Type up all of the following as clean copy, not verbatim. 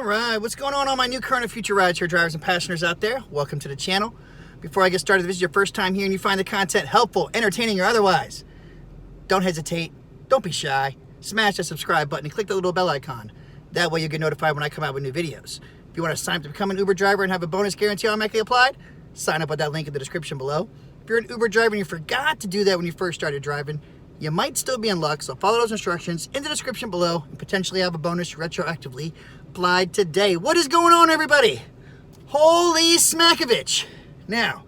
Alright, what's going on all my new current and future rideshare drivers and passengers out there? Welcome to the channel. Before I get started, if this is your first time here and you find the content helpful, entertaining, or otherwise, don't hesitate, don't be shy, smash that subscribe button and click the little bell icon. That way you'll get notified when I come out with new videos. If you want to sign up to become an Uber driver and have a bonus guarantee automatically applied, sign up with that link in the description below. If you're an Uber driver and you forgot to do that when you first started driving, you might still be in luck, so follow those instructions in the description below and potentially have a bonus retroactively applied today. What is going on, everybody? Holy smackovich. Now,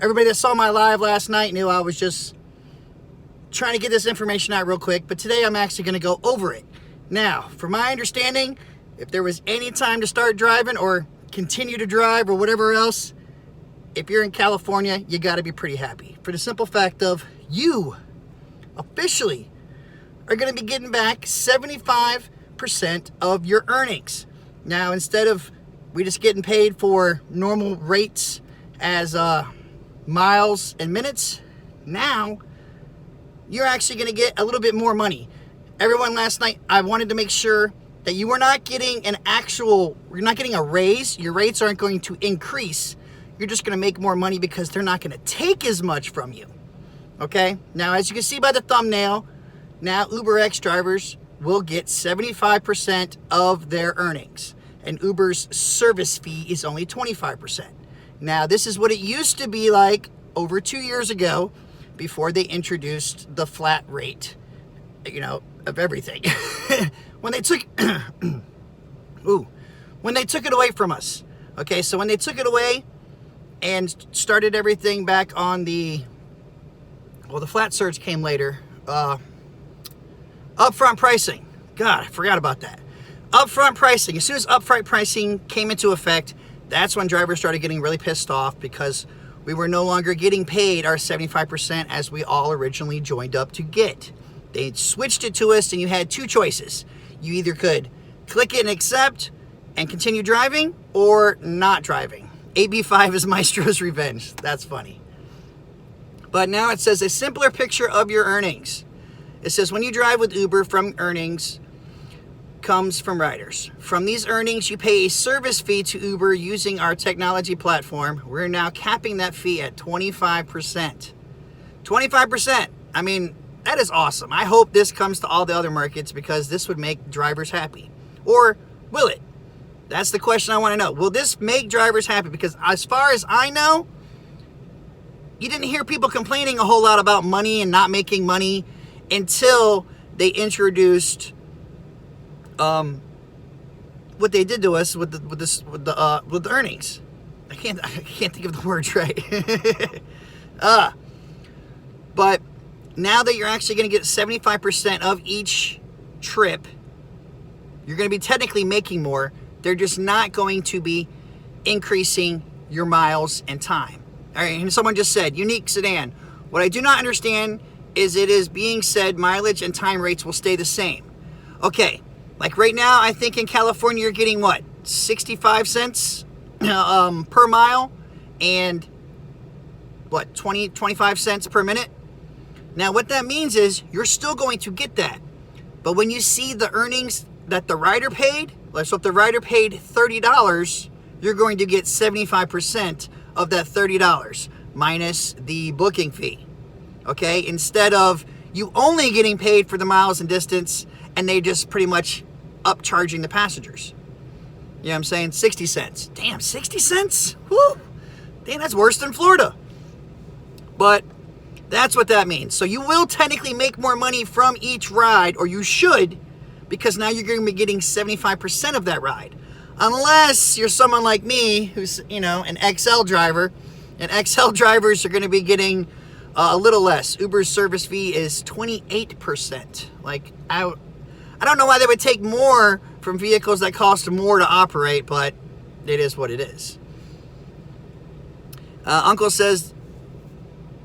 everybody that saw my live last night knew I was just trying to get this information out real quick, but today I'm actually going to go over it. Now, from my understanding, if there was any time to start driving or continue to drive or whatever else, if you're in California, you got to be pretty happy. For the simple fact of you officially are going to be getting back 75% of your earnings. Now, instead of we just getting paid for normal rates as miles and minutes, now you're actually going to get a little bit more money. Everyone last night, I wanted to make sure that you were not getting you're not getting a raise. Your rates aren't going to increase. You're just going to make more money because they're not going to take as much from you. Okay? Now, as you can see by the thumbnail, now Uberx drivers will get 75% of their earnings. And Uber's service fee is only 25%. Now, this is what it used to be like over 2 years ago before they introduced the flat rate, of everything. When they took when they took it away from us. Okay, so when they took it away and started everything back on the flat surge came later. Upfront pricing. God, I forgot about that. Upfront pricing. As soon as upfront pricing came into effect, that's when drivers started getting really pissed off because we were no longer getting paid our 75% as we all originally joined up to get. They switched it to us and you had two choices. You either could click it and accept and continue driving or not driving. AB5 is Maestro's revenge. That's funny. But now it says a simpler picture of your earnings. It says when you drive with Uber, from earnings comes from riders. From these earnings, you pay a service fee to Uber using our technology platform. We're now capping that fee at 25%. 25%. I mean, that is awesome. I hope this comes to all the other markets because this would make drivers happy. Or will it? That's the question I want to know. Will this make drivers happy? Because as far as I know, you didn't hear people complaining a whole lot about money and not making money until they introduced what they did to us with the earnings. I can't think of the words right. But now that you're actually going to get 75% of each trip, you're going to be technically making more. They're just not going to be increasing your miles and time. All right, and someone just said, unique sedan. What I do not understand is it is being said mileage and time rates will stay the same. Okay, like right now, I think in California, you're getting what? 65 cents per mile and what, 25 cents per minute? Now, what that means is you're still going to get that. But when you see the earnings that the rider paid, so if the rider paid $30, you're going to get 75% of that $30 minus the booking fee. Okay, instead of you only getting paid for the miles and distance and they just pretty much upcharging the passengers. You know what I'm saying? 60 cents. Damn, 60 cents? Woo! Damn, that's worse than Florida. But that's what that means. So you will technically make more money from each ride, or you should, because now you're going to be getting 75% of that ride. Unless you're someone like me who's, an XL driver. And XL drivers are going to be getting a little less. Uber's service fee is 28%. Like, I don't know why they would take more from vehicles that cost more to operate, but it is what it is. Uncle says,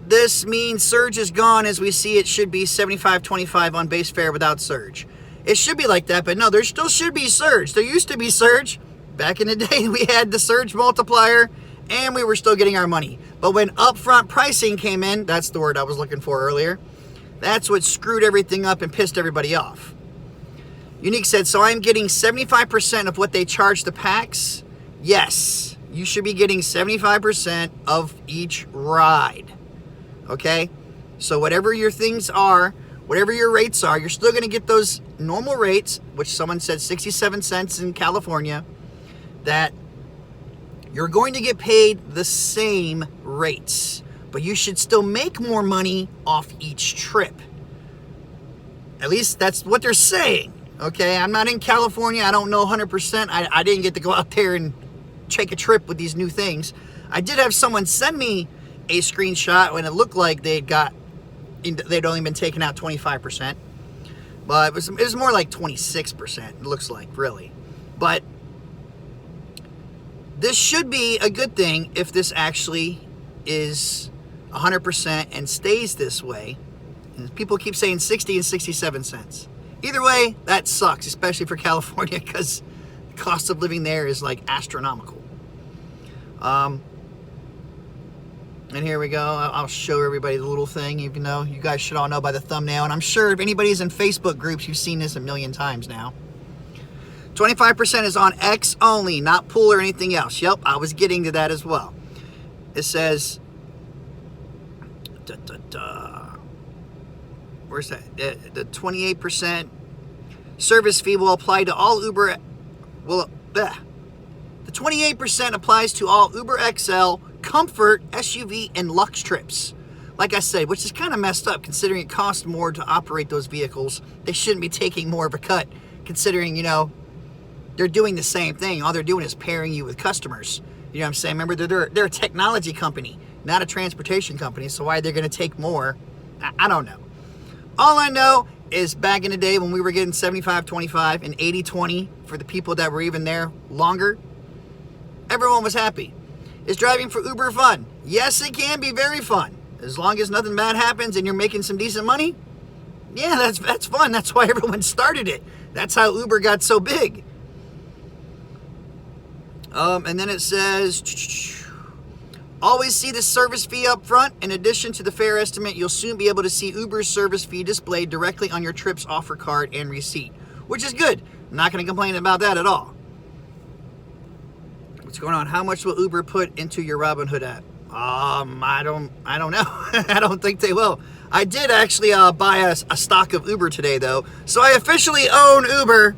this means surge is gone. As we see, it should be 75-25 on base fare without surge. It should be like that, but no, there still should be surge. There used to be surge. Back in the day, we had the surge multiplier, and we were still getting our money. But when upfront pricing came in, that's the word I was looking for earlier, that's what screwed everything up and pissed everybody off. Unique said, so I'm getting 75% of what they charge the packs? Yes, you should be getting 75% of each ride. Okay? So whatever your things are, whatever your rates are, you're still going to get those normal rates, which someone said 67 cents in California, that you're going to get paid the same rates. But you should still make more money off each trip. At least that's what they're saying. Okay, I'm not in California. I don't know 100%. I didn't get to go out there and take a trip with these new things. I did have someone send me a screenshot when it looked like they'd only been taking out 25%. But it was more like 26%, it looks like, really. But this should be a good thing if this actually is 100% and stays this way. And people keep saying 60 and 67 cents. Either way, that sucks, especially for California, because the cost of living there is like astronomical. And here we go. I'll show everybody the little thing, even though you guys should all know by the thumbnail. And I'm sure if anybody's in Facebook groups, you've seen this a million times now. 25% is on X only, not pool or anything else. Yep, I was getting to that as well. It says, where's that? The 28% service fee will apply to all Uber. Well, the 28% applies to all Uber XL, Comfort, SUV, and Lux trips. Like I said, which is kind of messed up considering it costs more to operate those vehicles. They shouldn't be taking more of a cut considering, you know, they're doing the same thing. All they're doing is pairing you with customers. You know what I'm saying? Remember, they're a technology company, not a transportation company. So why they're going to take more, I don't know. All I know is back in the day when we were getting 75-25 and 80-20 for the people that were even there longer, everyone was happy. Is driving for Uber fun? Yes, it can be very fun. As long as nothing bad happens and you're making some decent money, yeah, that's fun. That's why everyone started it. That's how Uber got so big. And then it says, always see the service fee up front. In addition to the fare estimate, you'll soon be able to see Uber's service fee displayed directly on your trip's offer card and receipt, which is good. I'm not going to complain about that at all. What's going on? How much will Uber put into your Robinhood app? I don't know. I don't think they will. I did actually buy a stock of Uber today, though. So I officially own Uber.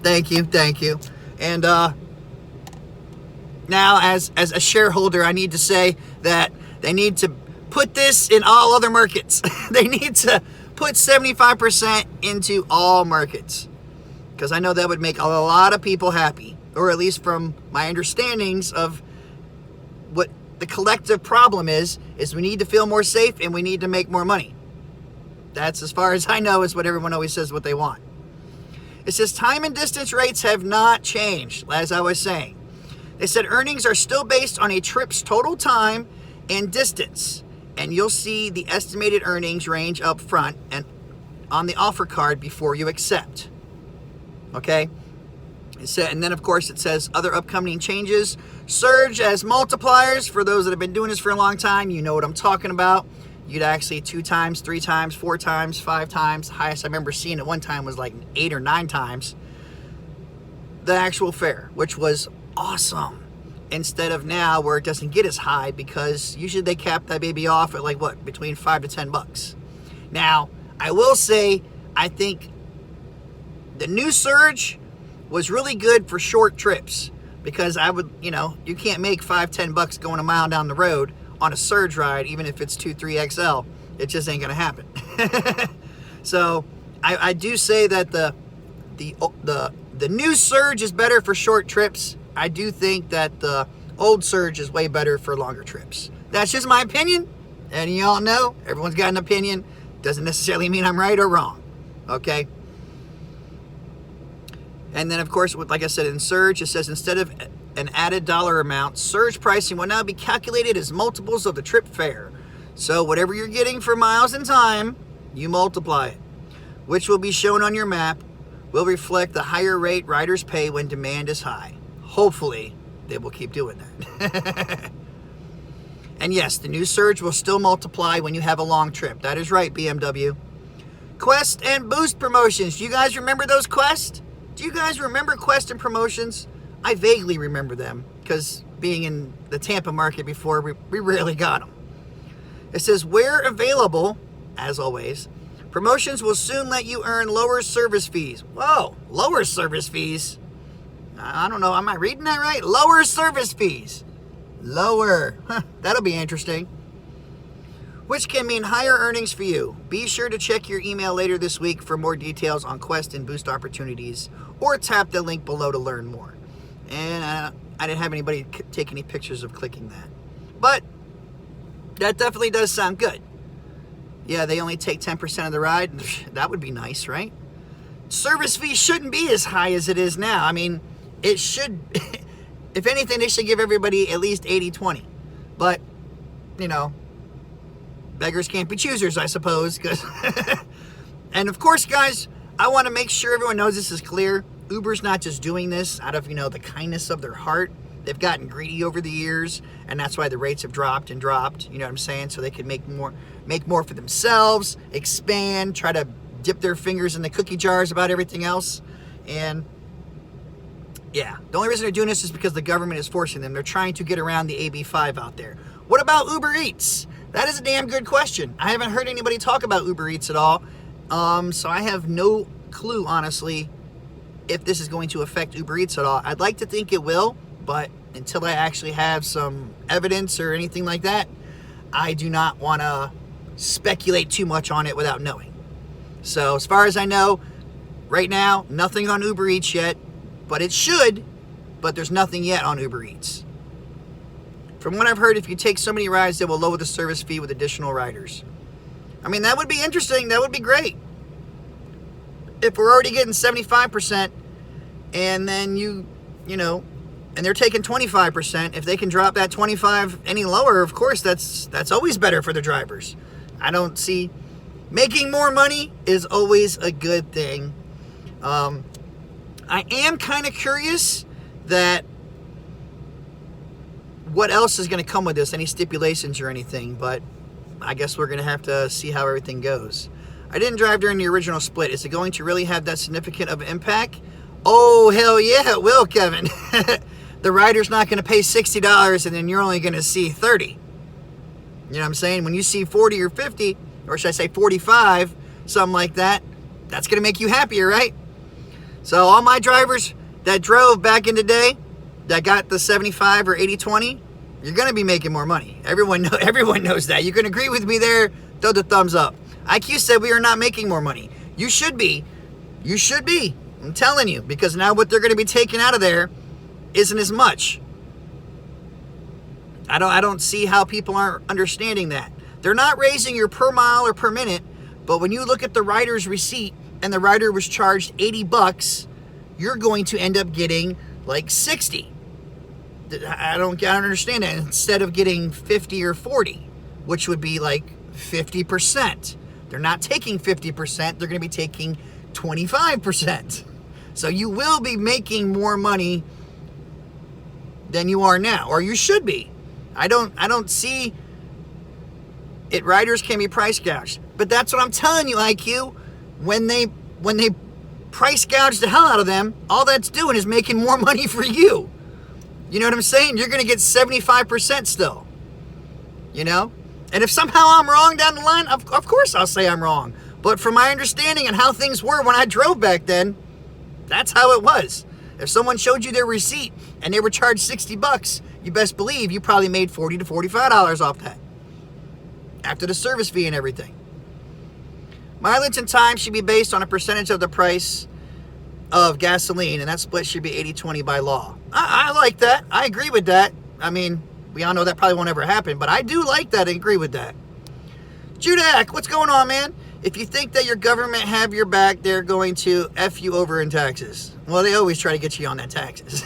Thank you. And now, as a shareholder, I need to say that they need to put this in all other markets. They need to put 75% into all markets. Because I know that would make a lot of people happy. Or at least from my understandings of what the collective problem is we need to feel more safe and we need to make more money. That's, as far as I know, is what everyone always says what they want. It says time and distance rates have not changed, as I was saying. They said earnings are still based on a trip's total time and distance. And you'll see the estimated earnings range up front and on the offer card before you accept. Okay? And then, of course, it says other upcoming changes. Surge as multipliers. For those that have been doing this for a long time, you know what I'm talking about. You'd actually 2 times, 3 times, 4 times, 5 times. The highest I remember seeing at one time was like 8 or 9 times the actual fare, which was awesome. Instead of now where it doesn't get as high because usually they cap that baby off at like what, between $5 to $10. Now, I will say, I think the new surge was really good for short trips because I would, you can't make $5-10 going a mile down the road on a surge ride, even if it's 2-3 XL. It just ain't gonna happen. So I do say that the new surge is better for short trips. I do think that the old surge is way better for longer trips. That's just my opinion. And y'all know, everyone's got an opinion. Doesn't necessarily mean I'm right or wrong. Okay? And then, of course, like I said, in surge, it says instead of an added dollar amount, surge pricing will now be calculated as multiples of the trip fare. So whatever you're getting for miles and time, you multiply it, which will be shown on your map, will reflect the higher rate riders pay when demand is high. Hopefully, they will keep doing that. And yes, the new surge will still multiply when you have a long trip. That is right, BMW. Quest and Boost promotions. Do you guys remember those Quest? Do you guys remember Quest and promotions? I vaguely remember them because being in the Tampa market before, we rarely got them. It says, where available, as always, promotions will soon let you earn lower service fees. Whoa, lower service fees? I don't know, am I reading that right? Lower service fees. Lower. Huh, that'll be interesting. Which can mean higher earnings for you. Be sure to check your email later this week for more details on Quest and Boost opportunities, or tap the link below to learn more. And I didn't have anybody take any pictures of clicking that. But that definitely does sound good. Yeah, they only take 10% of the ride. That would be nice, right? Service fees shouldn't be as high as it is now. I mean, it should, if anything, they should give everybody at least 80-20. But, you know, beggars can't be choosers, I suppose. And of course, guys, I want to make sure everyone knows this is clear. Uber's not just doing this out of, the kindness of their heart. They've gotten greedy over the years, and that's why the rates have dropped and dropped, you know what I'm saying? So they can make more for themselves, expand, try to dip their fingers in the cookie jars about everything else. And yeah, the only reason they're doing this is because the government is forcing them. They're trying to get around the AB5 out there. What about UberEATS? That is a damn good question. I haven't heard anybody talk about UberEATS at all. So I have no clue, honestly, if this is going to affect UberEATS at all. I'd like to think it will, but until I actually have some evidence or anything like that, I do not want to speculate too much on it without knowing. So as far as I know, right now, nothing on UberEATS yet, but it should, but there's nothing yet on UberEATS. From what I've heard, if you take so many rides, they will lower the service fee with additional riders. I mean, that would be interesting. That would be great. If we're already getting 75%, and then and they're taking 25%, if they can drop that 25 any lower, of course, that's always better for the drivers. I don't see, making more money is always a good thing. I am kind of curious that what else is going to come with this, any stipulations or anything, but I guess we're going to have to see how everything goes. I didn't drive during the original split. Is it going to really have that significant of an impact? Oh, hell yeah, it will, Kevin. The rider's not going to pay $60 and then you're only going to see 30. You know what I'm saying? When you see 40 or 50, or should I say 45, something like that, that's going to make you happier, right? So all my drivers that drove back in the day, that got the 75 or 80-20, you're going to be making more money. Everyone knows that. You can agree with me there. Throw the thumbs up. IQ said we are not making more money. You should be. You should be. I'm telling you. Because now what they're going to be taking out of there isn't as much. I don't see how people aren't understanding that. They're not raising your per mile or per minute. But when you look at the rider's receipt and the rider was charged $80, you're going to end up getting like 60. I don't understand that. Instead of getting 50 or 40, which would be like 50%. They're not taking 50%. They're going to be taking 25%. So you will be making more money than you are now, or you should be. I don't see it. Riders can be price gouged, but that's what I'm telling you, IQ. When they price gouge the hell out of them, all that's doing is making more money for you. You know what I'm saying? You're going to get 75% still. You know? And if somehow I'm wrong down the line, of course I'll say I'm wrong. But from my understanding and how things were when I drove back then, that's how it was. If someone showed you their receipt and they were charged $60, you best believe you probably made $40 to $45 off that. After the service fee and everything. Mileage and time should be based on a percentage of the price of gasoline, and that split should be 80-20 by law. I like that. I agree with that. I mean, we all know that probably won't ever happen, but I do like that and agree with that. Judak, what's going on, man? If you think that your government have your back, they're going to F you over in taxes. Well, they always try to get you on that taxes.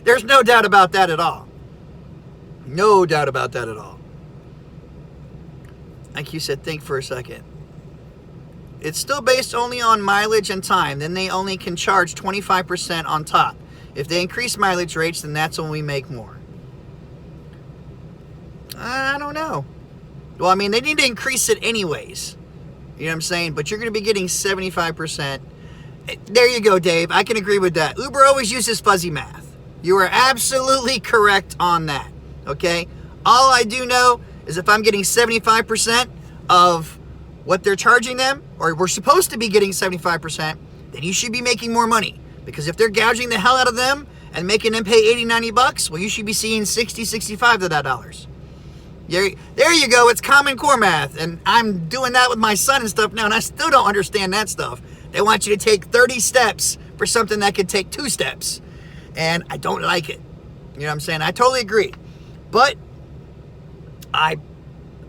There's no doubt about that at all. No doubt about that at all. Like you said, think for a second. It's still based only on mileage and time. Then they only can charge 25% on top. If they increase mileage rates, then that's when we make more. I don't know. Well, I mean, they need to increase it anyways. You know what I'm saying? But you're going to be getting 75%. There you go, Dave. I can agree with that. Uber always uses fuzzy math. You are absolutely correct on that. Okay? All I do know is if I'm getting 75% of what they're charging them, or we're supposed to be getting 75%, then you should be making more money. Because if they're gouging the hell out of them and making them pay 80, 90 bucks, well, you should be seeing 60, 65 of that dollars. There you go. It's Common Core math. And I'm doing that with my son and stuff now, and I still don't understand that stuff. They want you to take 30 steps for something that could take 2 steps. And I don't like it. You know what I'm saying? I totally agree. But all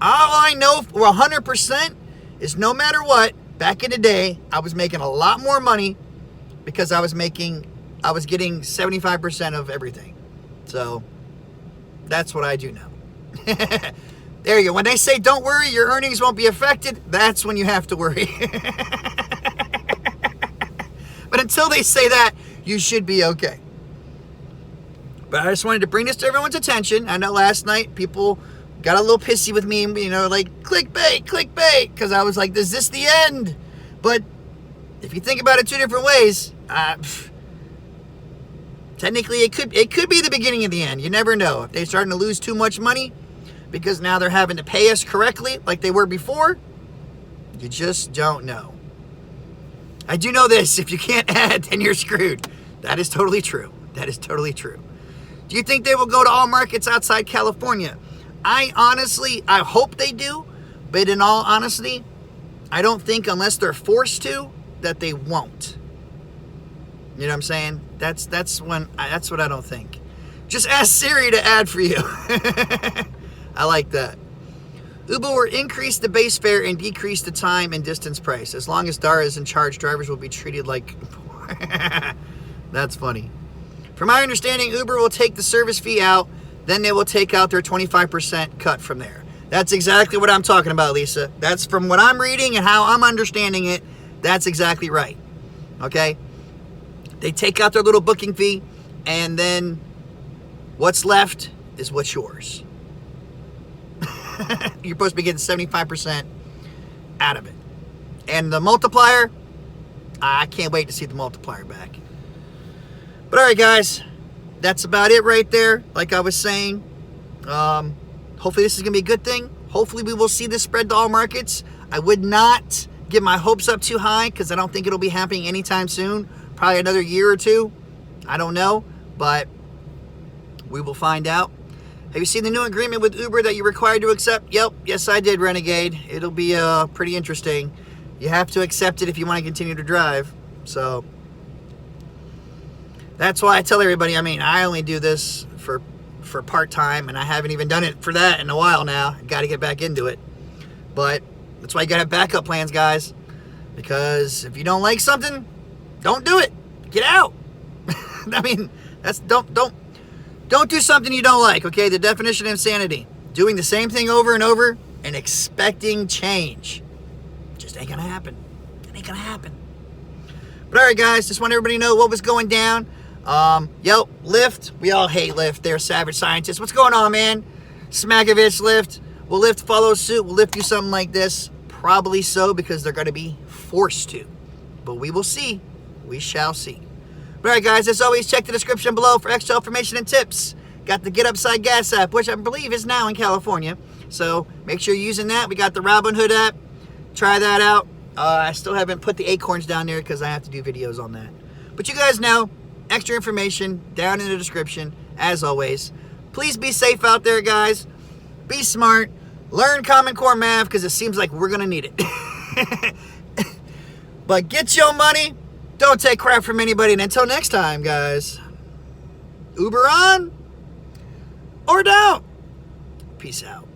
I know for 100% is no matter what, back in the day, I was making a lot more money because I was getting 75% of everything. So that's what I do now. There you go. When they say don't worry, your earnings won't be affected, that's when you have to worry. But until they say that, you should be okay. But I just wanted to bring this to everyone's attention. I know last night people got a little pissy with me, you know, like clickbait, because I was like, is this the end? But if you think about it 2 different ways, technically it could be the beginning of the end. You never know. If they're starting to lose too much money because now they're having to pay us correctly like they were before, you just don't know. I do know this: if you can't add, then you're screwed. That is totally true. That is totally true. Do you think they will go to all markets outside California? I hope they do, but in all honesty, I don't think unless they're forced to, that they won't. You know what I'm saying? That's what I don't think. Just ask Siri to add for you. I like that. Uber will increase the base fare and decrease the time and distance price. As long as Dara is in charge, drivers will be treated like... That's funny. From my understanding, Uber will take the service fee out, then they will take out their 25% cut from there. That's exactly what I'm talking about, Lisa. That's from what I'm reading and how I'm understanding it. That's exactly right. Okay? They take out their little booking fee, and then what's left is what's yours. You're supposed to be getting 75% out of it. And the multiplier, I can't wait to see the multiplier back. But all right, guys, that's about it right there. Like I was saying, hopefully this is going to be a good thing. Hopefully we will see this spread to all markets. I would not get my hopes up too high because I don't think it'll be happening anytime soon. Probably another year or 2. I don't know, but we will find out. Have you seen the new agreement with Uber that you're required to accept? Yep, yes I did, Renegade. It'll be pretty interesting. You have to accept it if you want to continue to drive. So that's why I tell everybody, I only do this for part-time, and I haven't even done it for that in a while now. Got to get back into it. But that's why you got to have backup plans, guys. Because if you don't like something, don't do it. Get out. Don't do something you don't like, okay? The definition of insanity. Doing the same thing over and over and expecting change. Just ain't gonna happen. It ain't gonna happen. But all right, guys, just want everybody to know what was going down. Lyft. We all hate Lyft. They're savage scientists. What's going on, man? Smagovich, Lyft. Will Lyft follow suit? Will Lyft do something like this? Probably so, because they're going to be forced to. But we will see. We shall see. All right, guys, as always, check the description below for extra information and tips. Got the Get Upside Gas app, which I believe is now in California. So make sure you're using that. We got the Robinhood app. Try that out. I still haven't put the acorns down there because I have to do videos on that. But you guys know, extra information down in the description, as always. Please be safe out there, guys. Be smart. Learn Common Core math because it seems like we're going to need it. But get your money. Don't take crap from anybody. And until next time, guys, Uber on or don't. Peace out.